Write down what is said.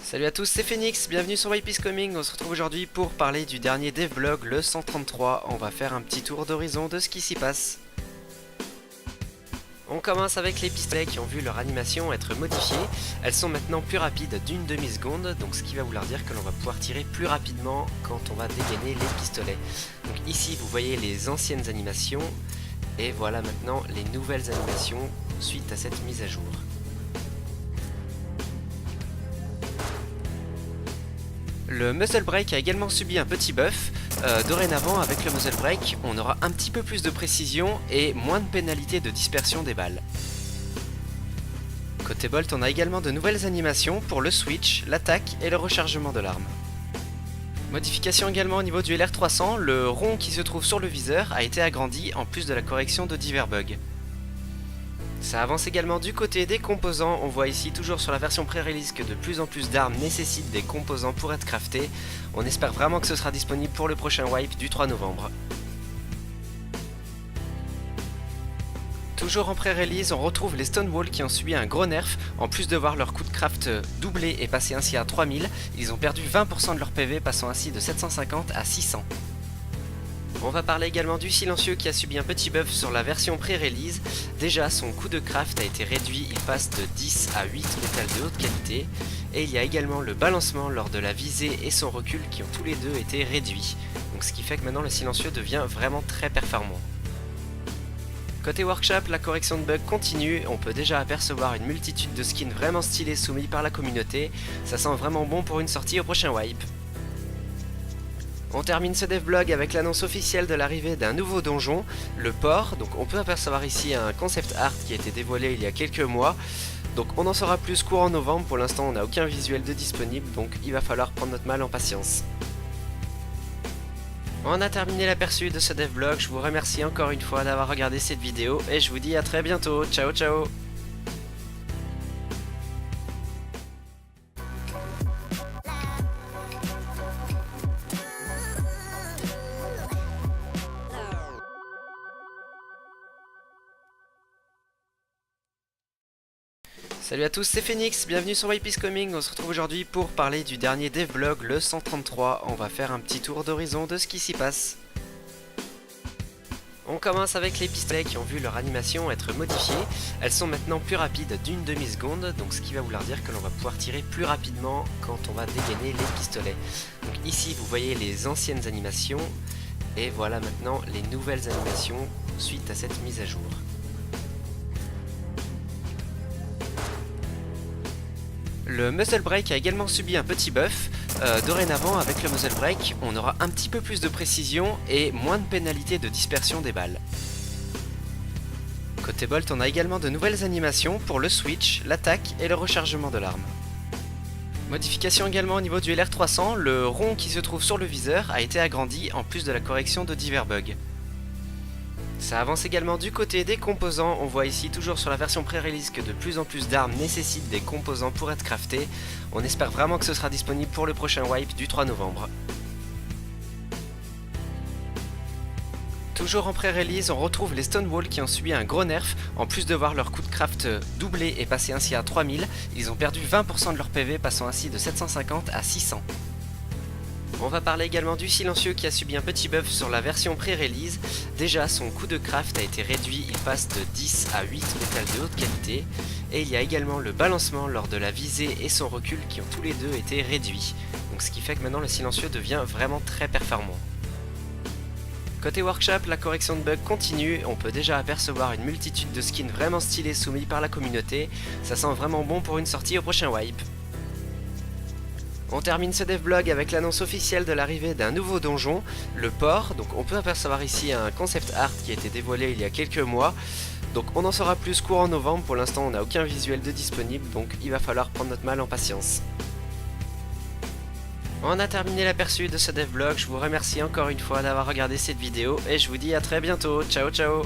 Salut à tous, c'est Phoenix, bienvenue sur White Peace Coming. On se retrouve aujourd'hui pour parler du dernier devlog, le 133. On va faire un petit tour d'horizon de ce qui s'y passe. On commence avec les pistolets qui ont vu leur animation être modifiée. Elles sont maintenant plus rapides d'une demi-seconde, donc ce qui va vouloir dire que l'on va pouvoir tirer plus rapidement quand on va dégainer les pistolets. Donc ici vous voyez les anciennes animations, et voilà maintenant les nouvelles animations suite à cette mise à jour. Le muzzle brake a également subi un petit buff. Dorénavant, avec le muzzle brake, on aura un petit peu plus de précision et moins de pénalité de dispersion des balles. Côté Bolt, on a également de nouvelles animations pour le switch, l'attaque et le rechargement de l'arme. Modification également au niveau du LR300, le rond qui se trouve sur le viseur a été agrandi en plus de la correction de divers bugs. Ça avance également du côté des composants, on voit ici toujours sur la version pré-release que de plus en plus d'armes nécessitent des composants pour être craftés. On espère vraiment que ce sera disponible pour le prochain wipe du 3 novembre. Toujours en pré-release, on retrouve les Stonewall qui ont subi un gros nerf. En plus de voir leur coût de craft doubler et passer ainsi à 3000, ils ont perdu 20% de leur PV, passant ainsi de 750 à 600. On va parler également du silencieux qui a subi un petit buff sur la version pré-release. Déjà son coût de craft a été réduit, il passe de 10 à 8 métal de haute qualité. Et il y a également le balancement lors de la visée et son recul qui ont tous les deux été réduits. Donc ce qui fait que maintenant le silencieux devient vraiment très performant. Côté workshop, la correction de bugs continue, on peut déjà apercevoir une multitude de skins vraiment stylés soumis par la communauté. Ça sent vraiment bon pour une sortie au prochain wipe. On termine ce devlog avec l'annonce officielle de l'arrivée d'un nouveau donjon, le port. Donc on peut apercevoir ici un concept art qui a été dévoilé il y a quelques mois. Donc on en saura plus courant novembre, pour l'instant on n'a aucun visuel de disponible, donc il va falloir prendre notre mal en patience. On a terminé l'aperçu de ce devlog, je vous remercie encore une fois d'avoir regardé cette vidéo et je vous dis à très bientôt, ciao ciao. Salut à tous, c'est Phoenix, bienvenue sur White Peace Coming. On se retrouve aujourd'hui pour parler du dernier devlog, le 133. On va faire un petit tour d'horizon de ce qui s'y passe. On commence avec les pistolets qui ont vu leur animation être modifiée. Elles sont maintenant plus rapides d'une demi-seconde, donc ce qui va vouloir dire que l'on va pouvoir tirer plus rapidement quand on va dégainer les pistolets. Donc ici vous voyez les anciennes animations, et voilà maintenant les nouvelles animations suite à cette mise à jour. Le muzzle brake a également subi un petit buff. Dorénavant, avec le muzzle brake, on aura un petit peu plus de précision et moins de pénalité de dispersion des balles. Côté Bolt, on a également de nouvelles animations pour le switch, l'attaque et le rechargement de l'arme. Modification également au niveau du LR300, le rond qui se trouve sur le viseur a été agrandi en plus de la correction de divers bugs. Ça avance également du côté des composants, on voit ici toujours sur la version pré-release que de plus en plus d'armes nécessitent des composants pour être craftés. On espère vraiment que ce sera disponible pour le prochain wipe du 3 novembre. Toujours en pré-release, on retrouve les Stonewall qui ont subi un gros nerf. En plus de voir leur coût de craft doubler et passer ainsi à 3000, ils ont perdu 20% de leur PV, passant ainsi de 750 à 600. On va parler également du silencieux qui a subi un petit buff sur la version pré-release. Déjà son coût de craft a été réduit, il passe de 10 à 8 métal de haute qualité. Et il y a également le balancement lors de la visée et son recul qui ont tous les deux été réduits. Donc ce qui fait que maintenant le silencieux devient vraiment très performant. Côté workshop, la correction de bugs continue, on peut déjà apercevoir une multitude de skins vraiment stylés soumis par la communauté. Ça sent vraiment bon pour une sortie au prochain wipe. On termine ce devlog avec l'annonce officielle de l'arrivée d'un nouveau donjon, le port. Donc on peut apercevoir ici un concept art qui a été dévoilé il y a quelques mois. Donc on en saura plus courant novembre, pour l'instant on n'a aucun visuel de disponible, donc il va falloir prendre notre mal en patience. On a terminé l'aperçu de ce devlog, je vous remercie encore une fois d'avoir regardé cette vidéo et je vous dis à très bientôt, ciao ciao.